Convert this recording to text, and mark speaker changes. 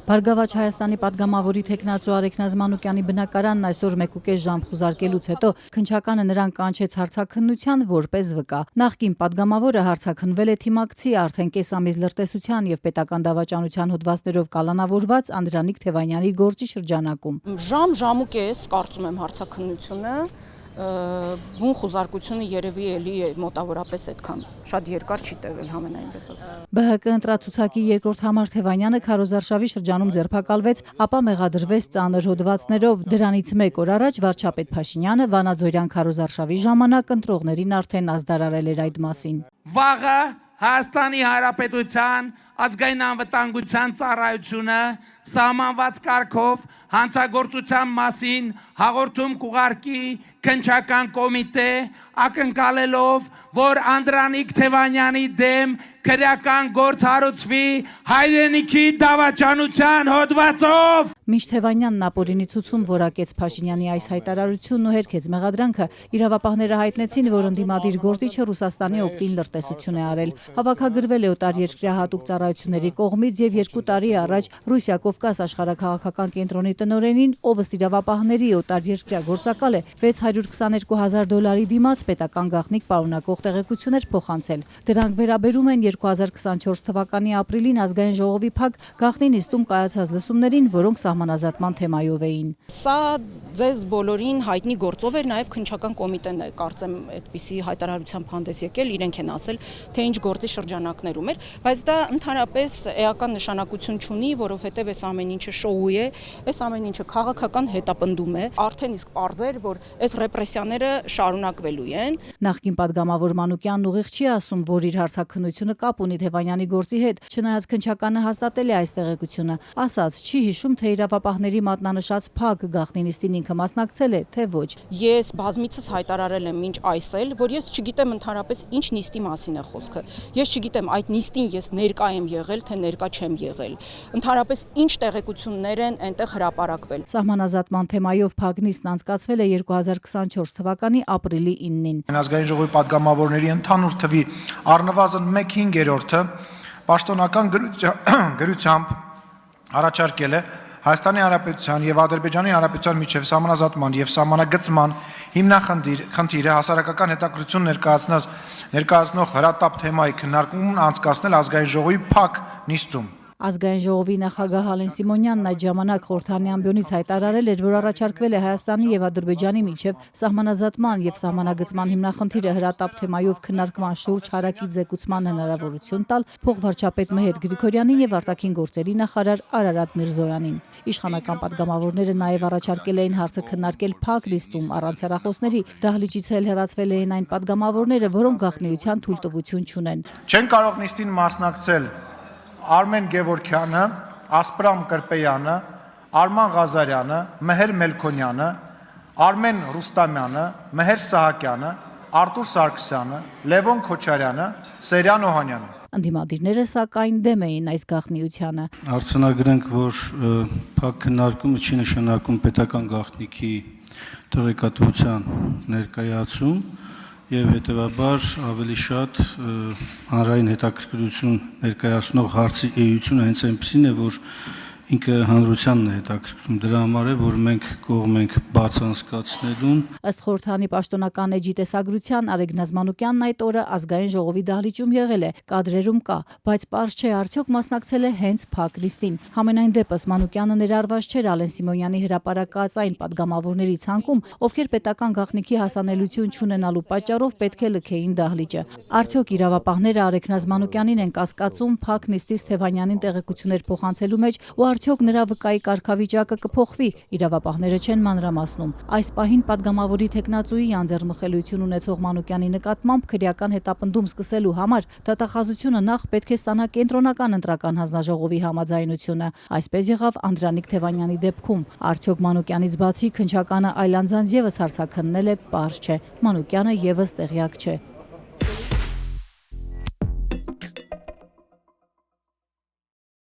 Speaker 1: Բարգավաճ Հայաստանի պատգամավորի թեկնածու Արեգնազ Մանուկյանի բնակարանն այսօր 1.5 ժամ խուզարկելուց հետո քննչականը նրան կանչեց հարցաքննության որպես վկա։ Նախկին պատգամավորը հարցաքննվել է թիմակցի արդեն կես ամիս լրտեսության եւ պետական դավաճանության հոդվածներով կալանավորված Անդրանիկ Թևանյանի գործի շրջանակում։
Speaker 2: Ժամ-ժամուկես կարծում եմ հարցաքննությունը բուն խուզարկությունը երևի էլի մոտավորապես այդքան շատ երկար չի տևել համենայն դեպս։
Speaker 1: ԲՀԿ ընտրացուցակի երկրորդ համար Թևանյանը քարոզարշավի շրջանում ձերբակալվեց, ապա մեղադրվեց ծանր հոդվածներով։ Դրանից մեկ օր առաջ վարչապետ Փաշինյանը Վանաձորյան քարոզարշավի ժամանակ ընտրողներին արդեն ազդարարել էր այդ մասին։
Speaker 3: Վաղը Հայաստանի Հանրապետության ազգային անվտանգության ծառայությունը սահմանված կարգով հանցագործության մասին հաղորդում կուղարկի քննչական կոմիտե ակնկալելով, որ Անդրանիկ Թևանյանի դեմ քրեական գործ հարուցվի հայրենիքի դավաճանության հոդվածով։
Speaker 1: Մինչ Թևանյանն ապօրինի ցուցում որակեց Փաշինյանի այս հայտարարությունն ու հերքեց մեղադրանքը, իրավապահները հայտնեցին, որ ընդդիմադիր գործիչը Ռուսաստանի օգտին լրտեսություն է արել։ Հավաքագրվել է օտարերկրյա հատուկ ծառայությունների կողմից եւ 2 տարի առաջ Ռուսիա Կովկաս աշխարհաքաղաքական կենտրոնի տնօրենին, ով ըստ իրավապահների օտարերկրյա գործակալ է, $622,000 դիմաց պետական գաղտնիք պարունակող տեղեկություններ փոխանցել։ Դրանք վերաբերում են 2024 թվականի ապրիլին ազգային ժողովի փակ գաղտնի նիստում կայացած լսումներին, որոնք սահմանազատման թեմայով էին։
Speaker 2: Սա ձեզ բոլորին հայտնի գործով էր, նաև քննչական կոմիտեն է, կարծեմ, այդպիսի հայտարարությամբ հանդես եկել, իրենք են ասել, թե ինչ գործի շրջանակներում էր, բայց դա ընդհանրապես էական նշանակություն չունի, որովհետև այս ամեն ինչը շոու է, այս ամեն ինչը քաղաքական հետապնդում է, արդեն իսկ պարզ էր, որ այս ռեպրեսիաները շարունակվելու են։
Speaker 1: Նախկին պատգամավոր Մանուկյանն ուղիղ չի ասում, որ իր հարցաքննությունը կապ ունի Թևանյանի գործի հետ, չնայած քննչականը հաստատել է այս տեղեկությունը, ասաց չի հիշում, թե իրավապահների մատնանշած փակ գաղտնի նիստին ինքը մասնակցել է, թե ոչ։
Speaker 2: Ես բազմիցս հայտարարել եմ մինչ այս էլ, որ ես չգիտեմ ընդհանրապես ինչ նիստի մասին է խոսքը։ Ես չգիտեմ այդ նիստին ես ներկա եմ եղել, թե ներկա չեմ եղել։ Ընդհանրապես ինչ տեղեկություններ են այնտեղ հրապարակվել։
Speaker 1: Սահմանազատման թեմայով փակ նիստն անցկացվել է 2024 թվականի ապրիլի 9-ին։
Speaker 4: Ազգային ժողովի պատգամավորների ընդհանուր թվի առնվազն 1/5-ը պաշտոնական գրությամբ առաջարկել է Հայաստանի Հանրապետության եւ Ադրբեջանի Հանրապետության միջև սահմանազատման եւ սահմանագծման հիմնախնդիրը հասարակական հետաքրքրություն ներկայացնող հրատապ թեմայի քննարկումն անցկացնել ազգային ժողովի փակ նիստում։
Speaker 1: Ազգային ժողովի նախագահ Ալեն Սիմոնյանն այդ ժամանակ խորհրդանի ամբիոնից հայտարարել էր, որ առաջարկվել է Հայաստանի եւ Ադրբեջանի միջև սահմանազատման եւ սահմանագծման հիմնախնդիրը հրատապ թեմայով քննարկման շուրջ հարակից զեկուցման հնարավորություն տալ փոխվարչապետ Մեհեր Գրիգորյանին եւ արտաքին գործերի նախարար Արարատ Միրզոյանին։ Իշխանական պատգամավորները նաեւ առաջարկել էին հարցը քննարկել փակ լիստում առանց հեռախոսների, դահլիճից էլ հեռացվել էին այն պատգամավորները, որոնք գաղտնիության թույլտվություն չունեն։
Speaker 4: Չեն կարող նիստին մասնակցել Արմեն Գևորգյանը, Ասպրամ Կրպեյանը, Արման Ղազարյանը, Մեհեր Մելքոնյանը, Արմեն Ռուստամյանը, Մեհեր Սահակյանը, Արտուր Սարգսյանը, Լևոն Քոչարյանը, Սերյան Օհանյանը։
Speaker 1: Ընդդիմադիրները սակայն դեմ էին այս գաղտնիությանը։
Speaker 5: Արձանագրենք, որ փակ քննարկումը չի նշանակում պետական գաղտնիքի տեղեկատվության ներկայացում եւ հետեւաբար ավելի շատ հանրային հետաքրքրություն ներկայացնող հարցի էությունը հենց այնպեսին է, որ ինքը հանրությանն է հետաքրքրում, դրա համար է, որ մենք կողմ ենք բաց անցկացնելուն։
Speaker 1: Ըստ խորհրդանի պաշտոնական էջի տեսագրության Արեգնազ Մանուկյանն այդ օրը ազգային ժողովի դահլիճում եղել է, կադրերում կա, բայց պարզ չէ արդյոք մասնակցել է հենց փակ լիստին։ Համենայն դեպս Մանուկյանը ներառված չէր Ալեն Սիմոնյանի հրապարակած այն պատգամավորների ցանկում, ովքեր պետական գաղտնիքի հասանելիություն չունենալու պատճառով պետք է լքեին դահլիճը։ Արդյոք իրավապահները Արեգնազ Մանուկյանին են կասկածում փակ նիստից Թևանյանին տեղեկություններ փոխանցելու մեջ ու արդյոք նրա վկայի կարգավիճակը կփոխվի, իրավապահները չեն մանրամասնում։ Այս պահին պատգամավորի թեկնածուի անձեռնմխելիություն ունեցող Մանուկյանի նկատմամբ քրեական հետապնդում սկսելու համար դատախազությունը նախ պետք է ստանա կենտրոնական ընտրական հանձնաժողովի համաձայնությունը։ Այսպես եղավ Անդրանիկ Թևանյանի դեպքում։ Արդյոք Մանուկյանից բացի քննչականը այլ անձանց եւս հարցաքննել է, պարզ չէ։ Մանուկյանը եւս տեղյակ չէ։